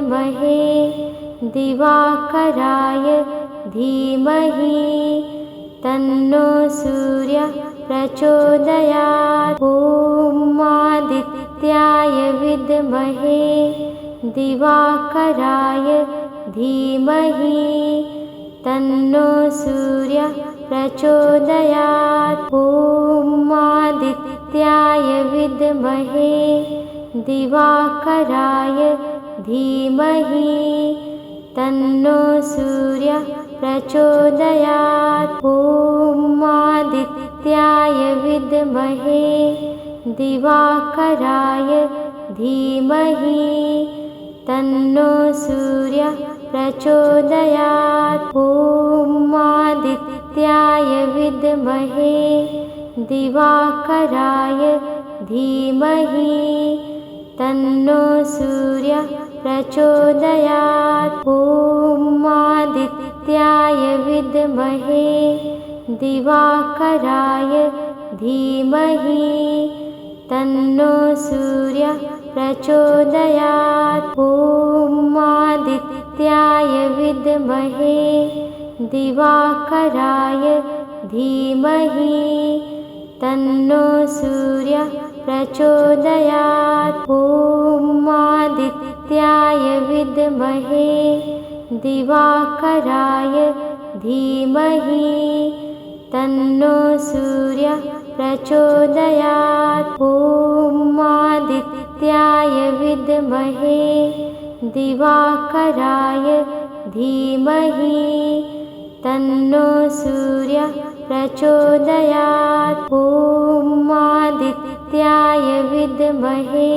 विद्महे दिवाकराय धीमहि तन्नो सूर्यः प्रचोदयात्। ॐ आदित्याय विद्महे दिवाकराय धीमहि तन्नो सूर्यः प्रचोदयात्। ॐ आदित्याय विद्महे दिवाकराय धीमहि तन्नो सूर्यः प्रचोदयात्। ॐ आदित्याय विद्महे दिवाकराय धीमहि तन्नो सूर्यः प्रचोदयात्। ॐ आदित्याय विद्महे दिवाकराय धीमहि तन्नो सूर्यः प्रचोदयात्। ॐ आदित्याय विद्महे दिवाकराय धीमहि तन्नो सूर्यः प्रचोदयात्। ॐ आदित्याय विद्महे दिवाकराय धीमहि तन्नो सूर्यः प्रचोदयात्। ॐ आदित्याय विद्महे दिवाकराय धीमहि तन्नो सूर्यः प्रचोदयात्। ॐ आदित्याय विद्महे दिवाकराय धीमहि तन्नो सूर्यः प्रचोदयात्। ॐ आदित्याय विद्महे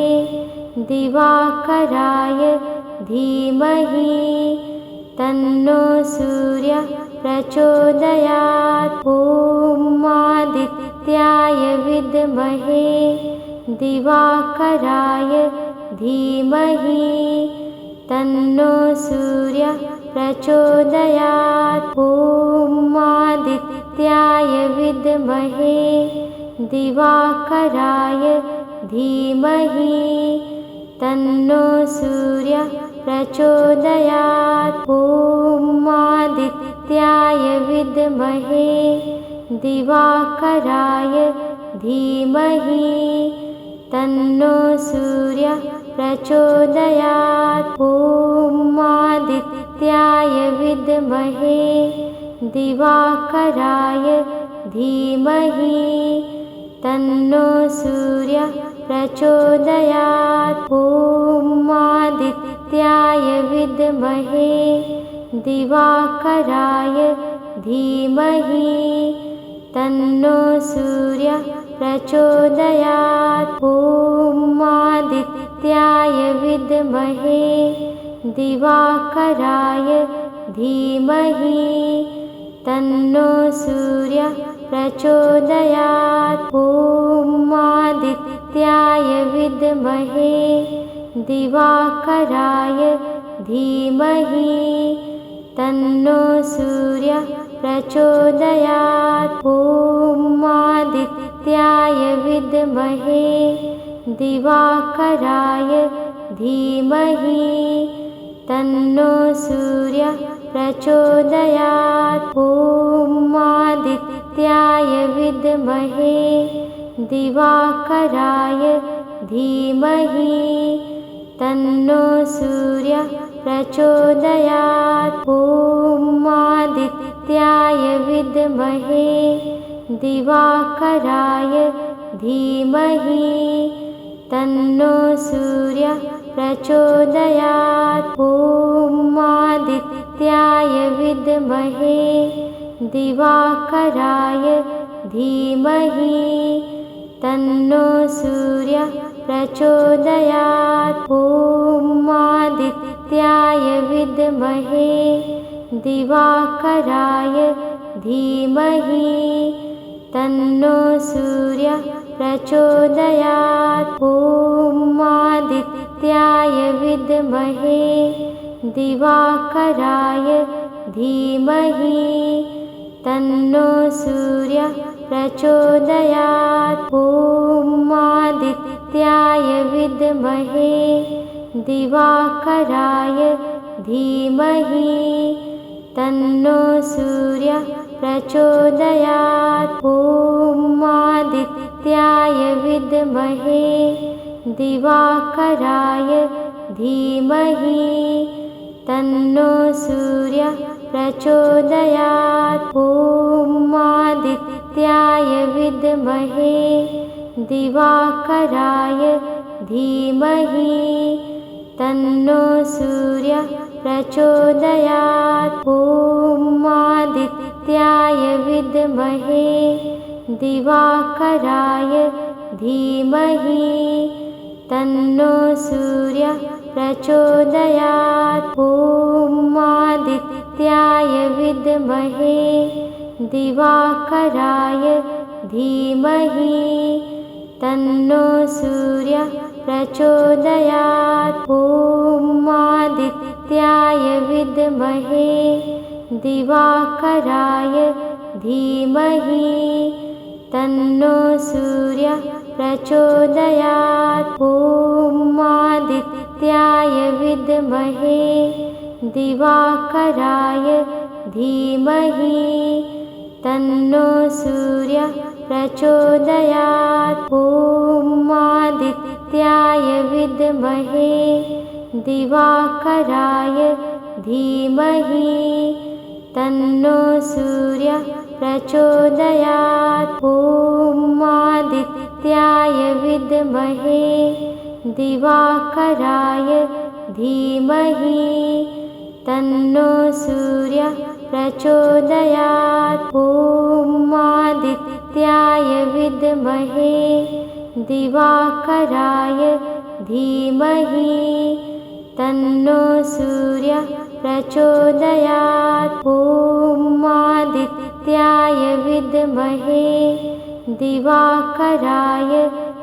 दिवाकराय धीमहि तन्नो सूर्यः प्रचोदयात्। ॐ आदित्याय विद्महे दिवाकराय धीमहि तन्नो सूर्यः प्रचोदयात्। ॐ आदित्याय विद्महे दिवाकराय धीमहि तन्नो सूर्यः प्रचोदयात्। ॐ आदित्याय विद्महे दिवाकराय धीमहि तन्नो सूर्यः प्रचोदयात्। ॐ आदित्याय विद्महे दिवाकराय धीमहि तन्नो सूर्यः प्रचोदयात्। ॐ आदित्याय विद्महे दिवाकराय धीमहि तन्नो सूर्यः प्रचोदयात्। ॐ आदित्याय विद्महे दिवाकराय धीमहि तन्नो सूर्यः प्रचोदयात्। ॐ आदित्याय विद्महे दिवाकराय धीमहि तन्नो सूर्यः प्रचोदयात्। ॐ आदित्याय विद्महे दिवाकराय धीमहि तन्नो सूर्यः प्रचोदयात्। ॐ आदित्याय विद्महे दिवाकराय धीमहि तन्नो सूर्यः प्रचोदयात्। ॐ आदित्याय विद्महे दिवाकराय धीमहि तन्नो सूर्यः प्रचोदयात्। ॐ आदित्याय विद्महे दिवाकराय धीमहि तन्नो सूर्यः प्रचोदयात्। ॐ आदित्याय विद्महे दिवाकराय धीमहि तन्नो सूर्यः प्रचोदयात्। ॐ आदित्याय विद्महे दिवाकराय धीमहि तन्नो सूर्यः प्रचोदयात्। ॐ आदित्याय विद्महे दिवाकराय धीमहि तन्नो सूर्यः प्रचोदयात्। ॐ आदित्याय विद्महे दिवाकराय धीमहि तन्नो सूर्यः प्रचोदयात्। ॐ आदित्याय विद्महे दिवाकराय धीमहि तन्नो सूर्यः प्रचोदयात्। ॐ आदित्याय विद्महे दिवाकराय धीमहि तन्नो सूर्यः प्रचोदयात्। ॐ आदित्याय विद्महे दिवाकराय धीमहि तन्नो सूर्यः प्रचोदयात्। ॐ आदित्याय विद्महे दिवाकराय धीमहि तन्नो सूर्यः प्रचोदयात्। ॐ आदित्याय विद्महे दिवाकराय धीमहि तन्नो सूर्यः प्रचोदयात्। ॐ आदित्याय विद्महे दिवाकराय धीमहि तन्नो सूर्यः प्रचोदयात्। ॐ आदित्याय विद्महे दिवाकराय धीमहि तन्नो सूर्यः प्रचोदयात्। ॐ आदित्याय विद्महे दिवाकराय धीमहि तन्नो सूर्यः प्रचोदयात्। ॐ आदित्याय विद्महे दिवाकराय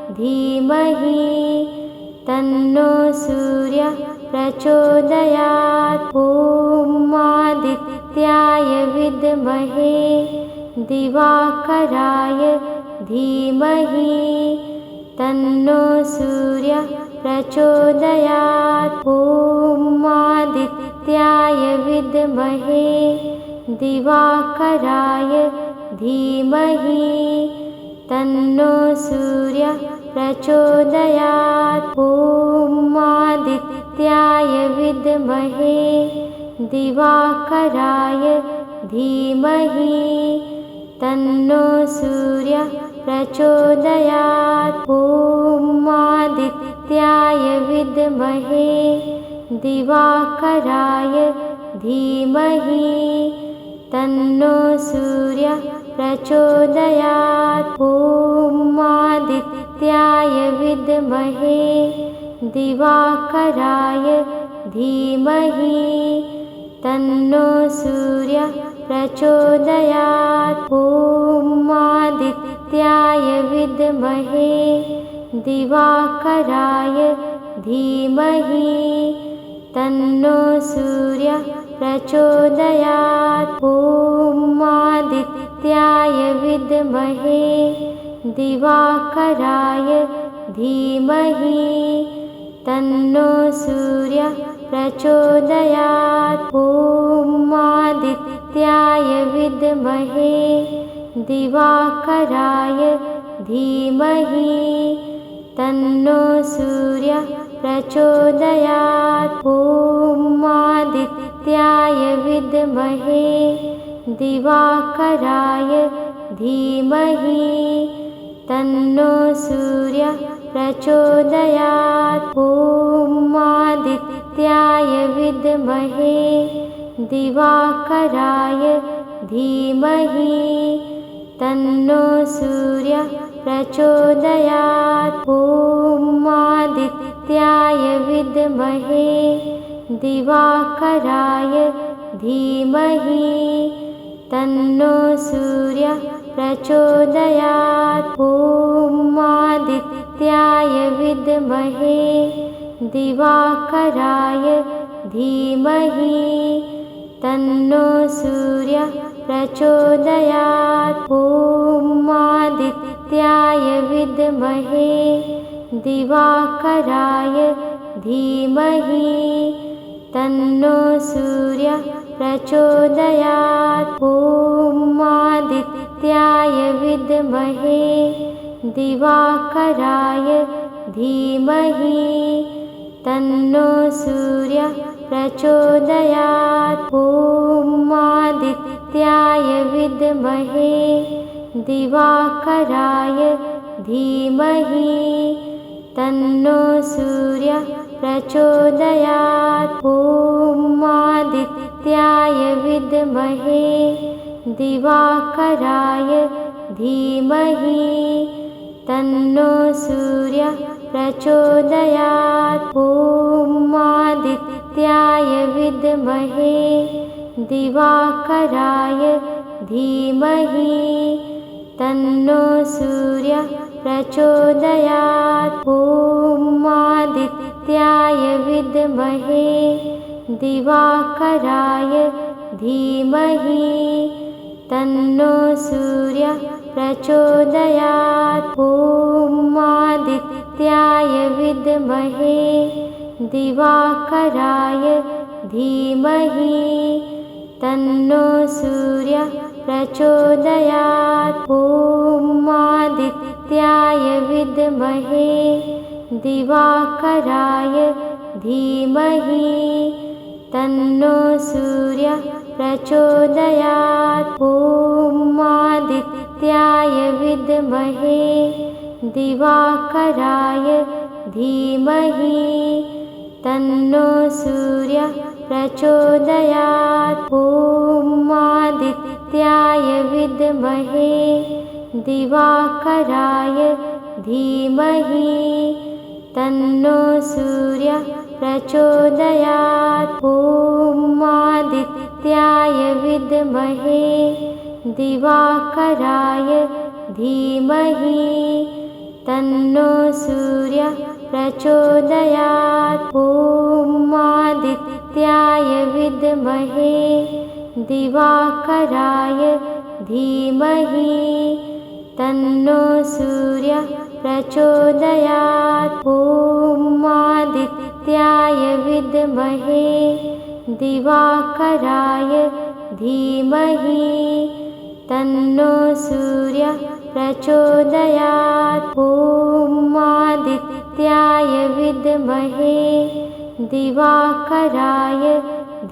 धीमहि तन्नो सूर्यः प्रचोदयात्। ॐ आदित्याय विद्महे दिवाकराय धीमहि तन्नो सूर्यः प्रचोदयात्। ॐ आदित्याय विद्महे दिवाकराय धीमहि तन्नो सूर्यः प्रचोदयात्। ॐ आदित्याय विद्महे दिवाकराय धीमहि तन्नो सूर्यः प्रचोदयात्। ॐ आदित्याय विद्महे दिवाकराय धीमहि तन्नो सूर्यः प्रचोदयात्। ॐ आदित्याय विद्महे दिवाकराय धीमहि तन्नो सूर्यः प्रचोदयात्। ॐ आदित्याय विद्महे दिवाकराय धीमहि तन्नो सूर्यः प्रचोदयात्। ॐ आदित्याय विद्महे दिवाकराय धीमहि तन्नो सूर्यः प्रचोदयात्। ॐ आदित्याय विद्महे दिवाकराय धीमहि तन्नो सूर्यः प्रचोदयात्। ॐ आदित्याय विद्महे दिवाकराय धीमहि तन्नो सूर्यः प्रचोदयात्। ॐ आदित्याय विद्महे दिवाकराय धीमहि तन्नो सूर्यः प्रचोदयात्। ॐ आदित्याय विद्महे दिवाकराय धीमहि तन्नो सूर्यः प्रचोदयात्। ॐ आदित्याय विद्महे दिवाकराय धीमहि तन्नो सूर्यः प्रचोदयात्। ॐ आदित्याय विद्महे दिवाकराय धीमहि तन्नो सूर्यः प्रचोदयात्। ॐ आदित्याय विद्महे दिवाकराय धीमहि तन्नो सूर्यः प्रचोदयात्। ॐ आदित्याय विद्महे दिवाकराय धीमहि तन्नो सूर्यः प्रचोदयात्। ॐ आदित्याय विद्महे दिवाकराय धीमहि तन्नो सूर्यः प्रचोदयात्। ॐ आदित्याय विद्महे दिवाकराय धीमहि तन्नो सूर्यः प्रचोदयात्। ॐ आदित्याय विद्महे दिवाकराय धीमहि तन्नो सूर्यः प्रचोदयात्। ॐ आदित्याय विद्महे दिवाकराय धीमहि तन्नो सूर्यः प्रचोदयात्। ॐ आदित्याय विद्महे दिवाकराय धीमहि तन्नो सूर्यः प्रचोदयात्। ॐ आदित्याय विद्महे दिवाकराय धीमहि तन्नो सूर्यः प्रचोदयात्। ॐ आदित्याय विद्महे दिवाकराय धीमहि तन्नो सूर्यः प्रचोदयात्। ॐ आदित्याय विद्महे दिवाकराय धीमहि तन्नो सूर्यः प्रचोदयात्। ॐ आदित्याय विद्महे दिवाकराय धीमहि तन्नो सूर्यः प्रचोदयात्। ॐ आदित्याय विद्महे दिवाकराय धीमहि तन्नो सूर्यः प्रचोदयात्। ॐ आदित्याय विद्महे दिवाकराय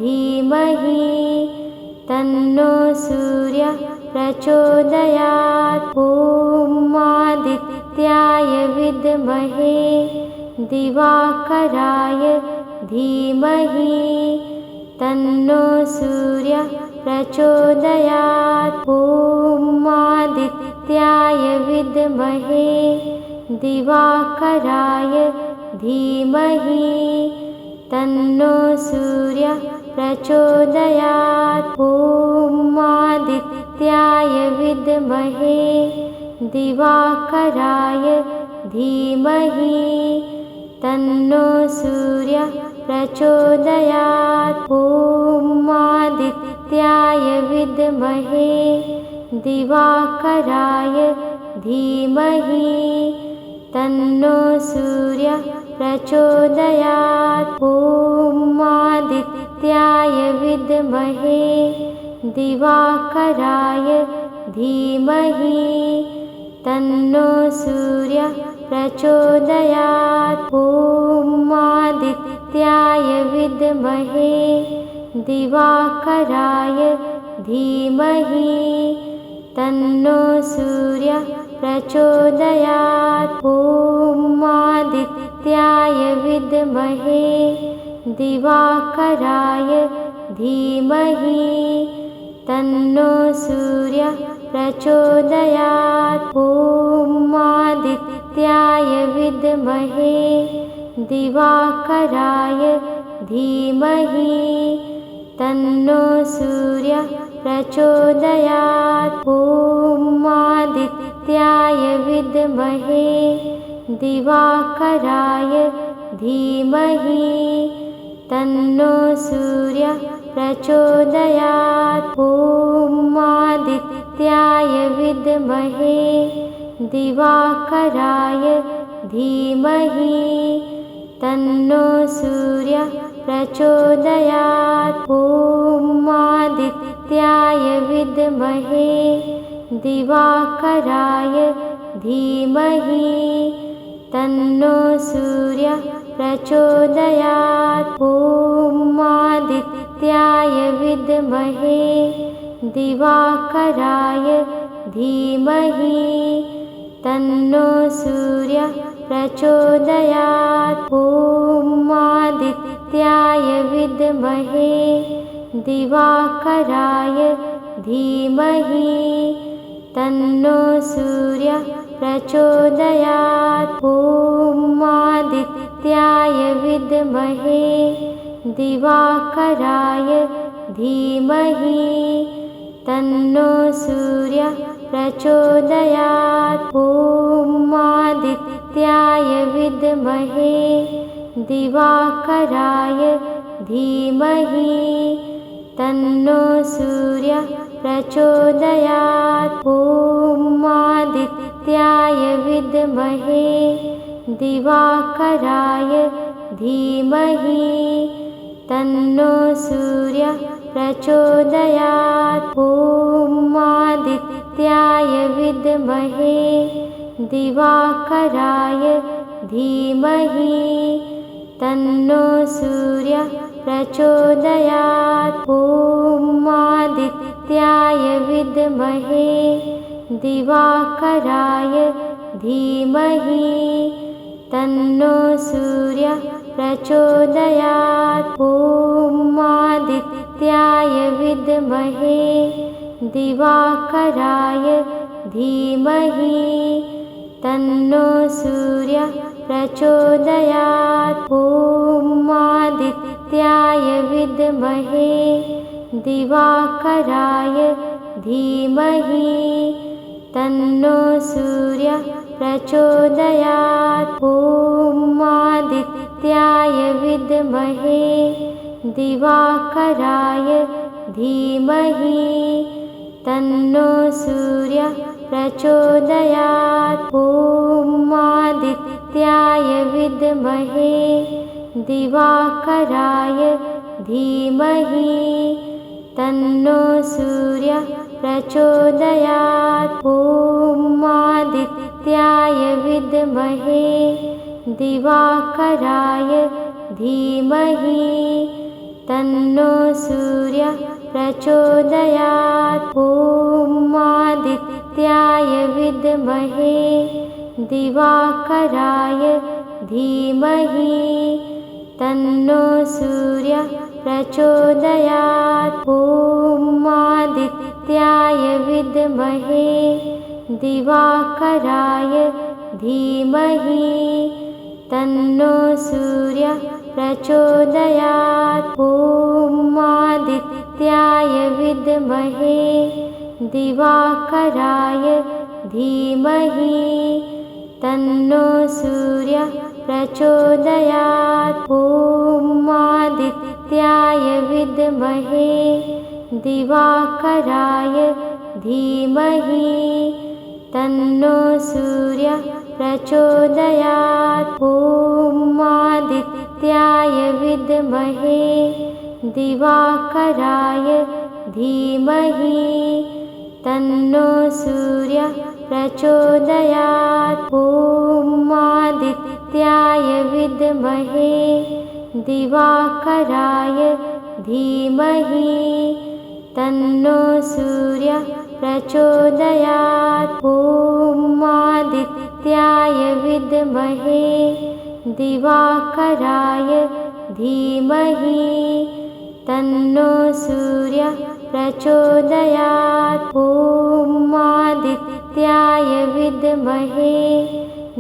धीमहि तन्नो सूर्यः प्रचोदयात्। ॐ आदित्याय विद्महे दिवाकराय धीमहि तन्नो सूर्यः प्रचोदयात्। ॐ आदित्याय विद्महे दिवाकराय धीमहि तन्नो सूर्यः प्रचोदयात्। ॐ आदित्याय विद्महे दिवाकराय धीमहि तन्नो सूर्यः प्रचोदयात्। ॐ आदित्याय विद्महे दिवाकराय धीमहि तन्नो सूर्यः प्रचोदयात्। ॐ आदित्याय विद्महे दिवाकराय धीमहि तन्नो सूर्यः प्रचोदयात्। ॐ आदित्याय विद्महे दिवाकराय धीमहि तन्नो सूर्यः प्रचोदयात्। ॐ आदित्याय विद्महे दिवाकराय धीमहि तन्नो सूर्यः प्रचोदयात्। ॐ आदित्याय विद्महे दिवाकराय धीमहि तन्नो सूर्यः प्रचोदयात्। ॐ आदित्याय विद्महे दिवाकराय धीमहि तन्नो सूर्यः प्रचोदयात्। ॐ आदित्याय विद्महे दिवाकराय धीमहि तन्नो सूर्यः प्रचोदयात्। ॐ आदित्याय विद्महे दिवाकराय धीमहि तन्नो सूर्यः प्रचोदयात्। ॐ आदित्याय विद्महे दिवाकराय धीमहि तन्नो सूर्यः प्रचोदयात्। ॐ आदित्याय विद्महे दिवाकराय धीमहि तन्नो सूर्यः प्रचोदयात्। ॐ आदित्याय विद्महे दिवाकराय धीमहि तन्नो सूर्यः प्रचोदयात्। ॐ आदित्याय विद्महे दिवाकराय धीमहि तन्नो सूर्यः प्रचोदयात्। ॐ आदित्याय विद्महे दिवाकराय धीमहि तन्नो सूर्यः प्रचोदयात्। ॐ आदित्याय विद्महे दिवाकराय धीमहि तन्नो सूर्यः प्रचोदयात्। ॐ आदित्याय विद्महे दिवाकराय धीमहि तन्नो सूर्यः प्रचोदयात्। ॐ आदित्याय विद्महे दिवाकराय धीमहि तन्नो सूर्यः प्रचोदयात्। ॐ आदित्याय विद्महे दिवाकराय धीमहि तन्नो सूर्यः प्रचोदयात्। ॐ आदित्याय विद्महे दिवाकराय धीमहि तन्नो सूर्यः प्रचोदयात्। ॐ आदित्याय विद्महे दिवाकराय धीमहि तन्नो सूर्यः प्रचोदयात्। ॐ आदित्याय विद्महे दिवाकराय धीमहि तन्नो सूर्यः प्रचोदयात्। ॐ आदित्याय विद्महे दिवाकराय धीमहि तन्नो सूर्यः प्रचोदयात्। ॐ आदित्याय विद्महे दिवाकराय धीमहि तन्नो सूर्यः प्रचोदयात्। ॐ आदित्याय विद्महे दिवाकराय धीमहि तन्नो सूर्यः प्रचोदयात्। ॐ आदित्याय विद्महे दिवाकराय धीमहि तन्नो सूर्यः प्रचोदयात्। ॐ आदित्याय विद्महे दिवाकराय धीमहि तन्नो सूर्यः प्रचोदयात्। ॐ आदित्याय विद्महे दिवाकराय धीमहि तन्नो सूर्यः प्रचोदयात्। ॐ आदित्याय विद्महे दिवाकराय धीमहि तन्नो सूर्यः प्रचोदयात्। ॐ आदित्याय विद्महे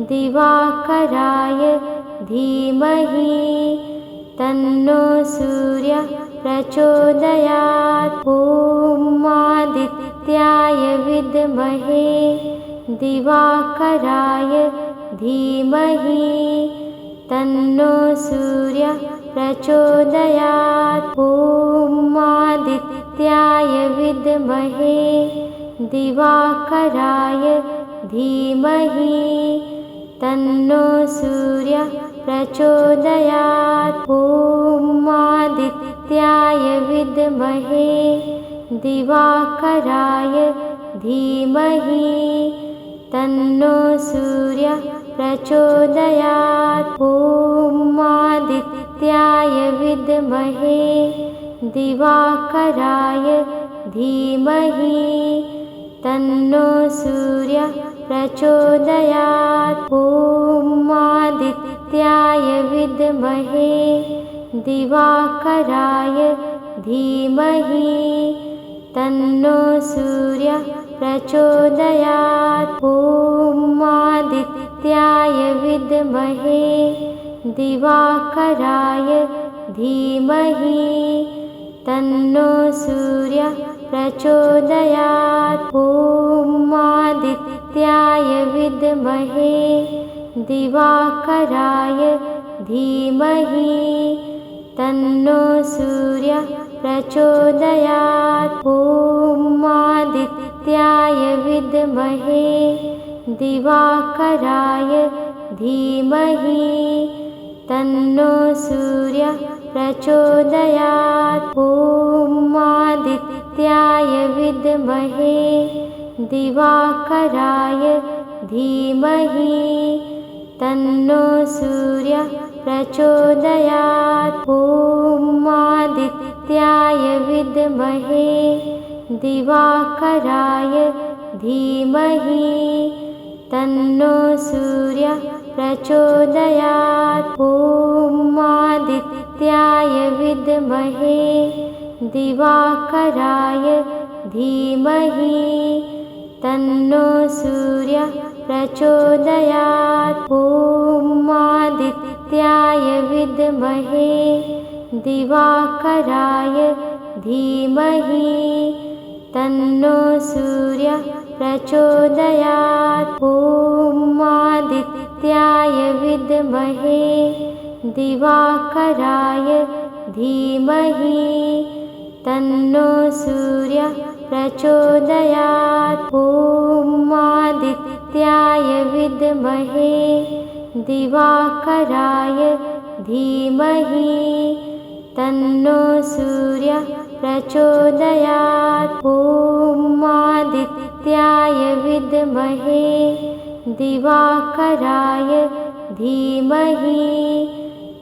दिवाकराय धीमहि तन्नो सूर्यः प्रचोदयात्। ॐ आदित्याय विद्महे दिवाकराय धीमहि तन्नो सूर्यः प्रचोदयात्। ॐ आदित्याय विद्महे दिवाकराय धीमहि तन्नो सूर्यः प्रचोदयात्। ॐ आदित्याय विद्महे दिवाकराय धीमहि तन्नो सूर्यः प्रचोदयात्। ॐ आदित्याय विद्महे दिवाकराय धीमहि तन्नो सूर्यः प्रचोदयात्। ॐ आदित्याय विद्महे दिवाकराय धीमहि तन्नो सूर्यः प्रचोदयात्। ॐ आदित्याय विद्महे दिवाकराय धीमहि तन्नो सूर्यः प्रचोदयात्। ॐ आदित्याय विद्महे दिवाकराय धीमहि तन्नो सूर्यः प्रचोदयात्। ॐ आदित्याय विद्महे दिवाकराय धीमहि तन्नो सूर्यः प्रचोदयात्। ॐ आदित्याय विद्महे दिवाकराय धीमहि तन्नो सूर्यः प्रचोदयात्। ॐ आदित्याय विद्महे दिवाकराय धीमहि तन्नो सूर्यः प्रचोदयात्। ॐ आदित्याय विद्महे दिवाकराय धीमहि तन्नो सूर्यः प्रचोदयात्। ॐ आदित्याय विद्महे दिवाकराय धीमहि तन्नो सूर्यः प्रचोदयात्। ॐ आदित्याय विद्महे दिवाकराय धीमहि तन्नो सूर्यः प्रचोदयात्। ॐ आदित्याय विद्महे दिवाकराय धीमहि तन्नो सूर्यः प्रचोदयात्। ॐ आदित्याय विद्महे दिवाकराय धीमहि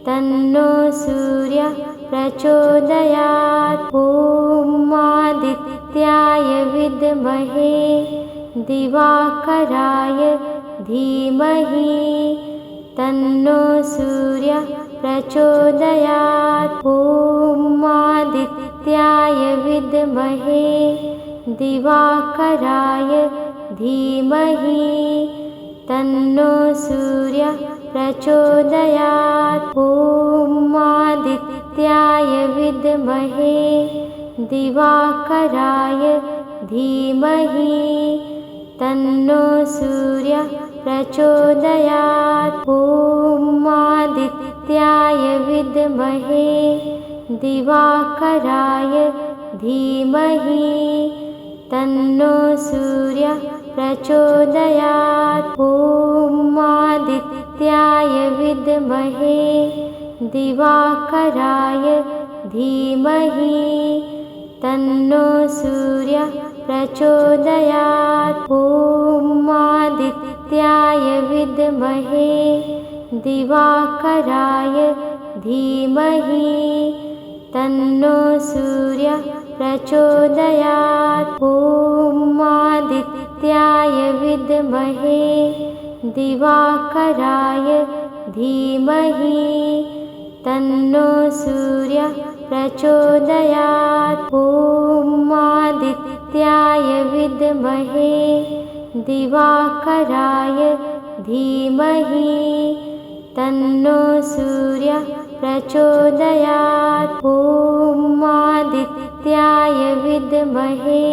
तन्नो सूर्यः प्रचोदयात्। ॐ आदित्याय विद्महे दिवाकराय धीमहि तन्नो सूर्यः प्रचोदयात्। ॐ आदित्याय विद्महे दिवाकराय धीमहि तन्नो सूर्यः प्रचोदयात्। ॐ आदित्याय विद्महे दिवाकराय धीमहि तन्नो सूर्यः प्रचोदयात्। ॐ आदित्याय विद्महे दिवाकराय धीमहि तन्नो सूर्यः प्रचोदयात्। ॐ आदित्याय विद्महे दिवाकराय धीमहि तन्नो सूर्यः प्रचोदयात्। ॐ आदित्याय विद्महे दिवाकराय धीमहि तन्नो सूर्यः प्रचोदयात्। ॐ आदित्याय विद्महे दिवाकराय धीमहि तन्नो सूर्यः प्रचोदयात्। ॐ आदित्याय विद्महे दिवाकराय धीमहि तन्नो सूर्यः प्रचोदयात्। ॐ आदित्याय विद्महे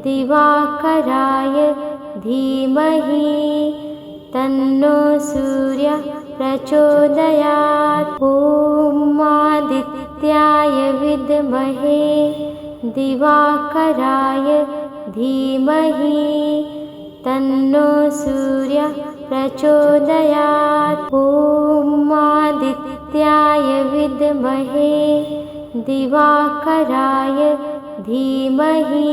दिवाकराय धीमहि तन्नो सूर्यः प्रचोदयात्। ॐ आदित्याय विद्महे दिवाकराय धीमहि तन्नो सूर्यः प्रचोदयात्। ॐ आदित्याय विद्महे दिवाकराय धीमहि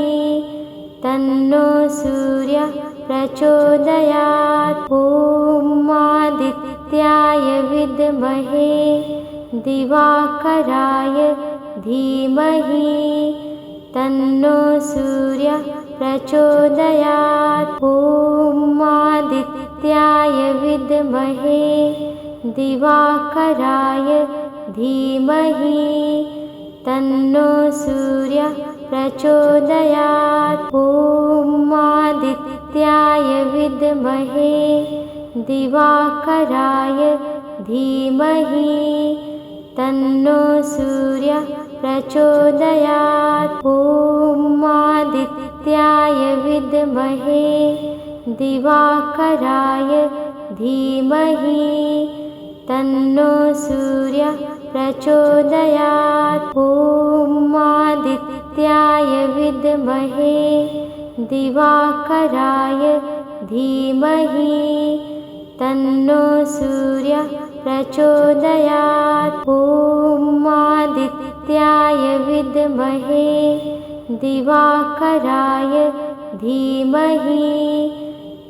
तन्नो सूर्यः प्रचोदयात्। ॐ आदित्याय विद्महे दिवाकराय धीमहि तन्नो सूर्यः प्रचोदयात्। ॐ आदित्याय विद्महे दिवाकराय धीमहि तन्नो सूर्यः प्रचोदयात्। ॐ आदित्याय विद्महे दिवाकराय धीमहि तन्नो सूर्यः प्रचोदयात्। ॐ आदित्याय विद्महे दिवाकराय धीमहि तन्नो सूर्यः प्रचोदयात्। ॐ आदित्याय विद्महे दिवाकराय धीमहि तन्नो सूर्यः प्रचोदयात्। ॐ आदित्याय विद्महे दिवाकराय धीमहि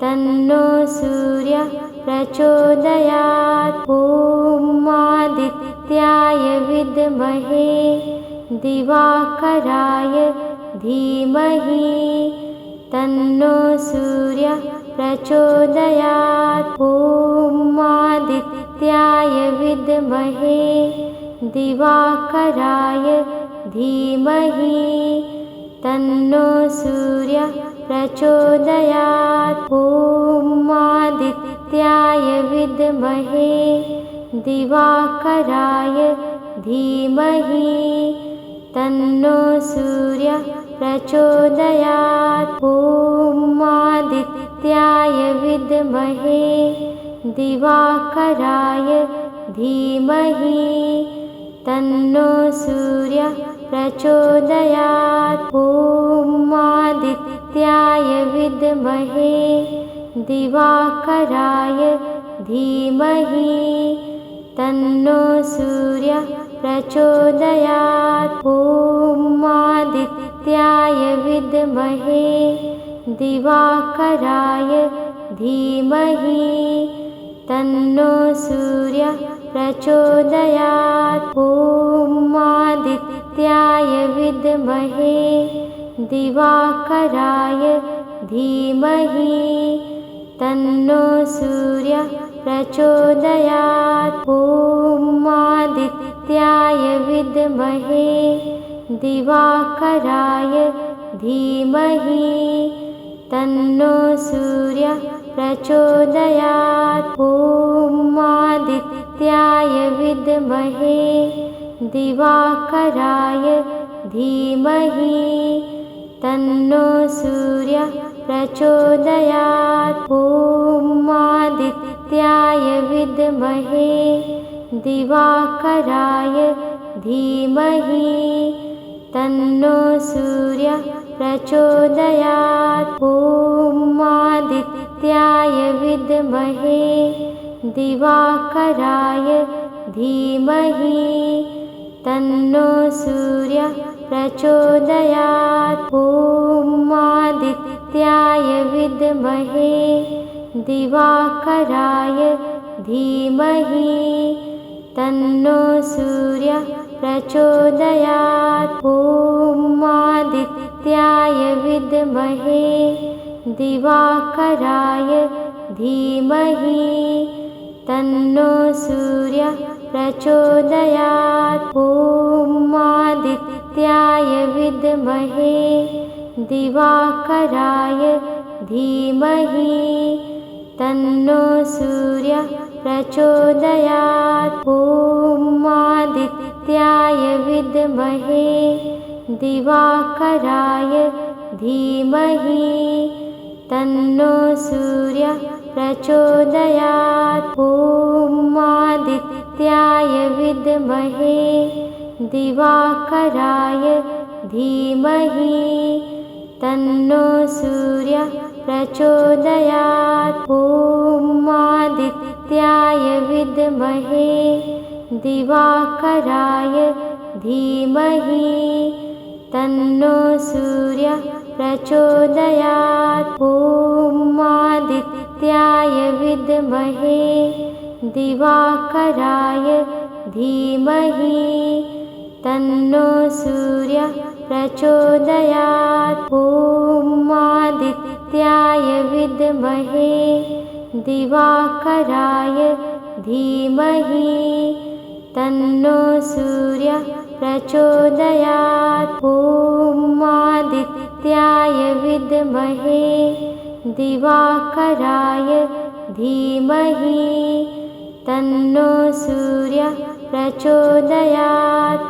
तन्नो सूर्यः प्रचोदयात्। ॐ आदित्याय विद्महे दिवाकराय धीमहि तन्नो सूर्यः प्रचोदयात्। ॐ आदित्याय विद्महे दिवाकराय धीमहि तन्नो सूर्यः प्रचोदयात्। ॐ आदित्याय विद्महे दिवाकराय धीमहि तन्नो सूर्यः प्रचोदयात्। ॐ आदित्याय विद्महे दिवाकराय धीमहि तन्नो सूर्यः प्रचोदयात्। ॐ आदित्याय विद्महे दिवाकराय धीमहि तन्नो सूर्यः प्रचोदयात्। ॐ आदित्याय विद्महे दिवाकराय धीमहि तन्नो सूर्यः प्रचोदयात्। ॐ आदित्याय विद्महे दिवाकराय धीमहि तन्नो सूर्यः प्रचोदयात्। ॐ आदित्याय विद्महे दिवाकराय धीमहि तन्नो सूर्यः प्रचोदयात्। ॐ आदित्याय विद्महे दिवाकराय धीमहि तन्नो सूर्यः प्रचोदयात्। ॐ आदित्याय विद्महे दिवाकराय धीमहि तन्नो सूर्यः प्रचोदयात्। ॐ आदित्याय विद्महे दिवाकराय धीमहि तन्नो सूर्यः प्रचोदयात्। ॐ आदित्याय विद्महे दिवाकराय धीमहि तन्नो सूर्यः प्रचोदयात्। ॐ आदित्याय विद्महे दिवाकराय धीमहि तन्नो सूर्यः प्रचोदयात्। ॐ आदित्याय विद्महे दिवाकराय धीमहि तन्नो सूर्यः प्रचोदयात्। ॐ आदित्याय विद्महे दिवाकराय धीमहि तन्नो सूर्यः प्रचोदयात्। ॐ आदित्याय विद्महे दिवाकराय धीमहि तन्नो सूर्यः प्रचोदयात्। ॐ आदित्याय विद्महे दिवाकराय धीमहि तन्नो सूर्यः प्रचोदयात्। ॐ आदित्याय विद्महे दिवाकराय धीमहि तन्नो सूर्यः प्रचोदयात्। ॐ आदित्याय विद्महे दिवाकराय धीमहि तन्नो सूर्यः प्रचोदयात्। ॐ आदित्याय विद्महे दिवाकराय धीमहि तन्नो सूर्यः प्रचोदयात्।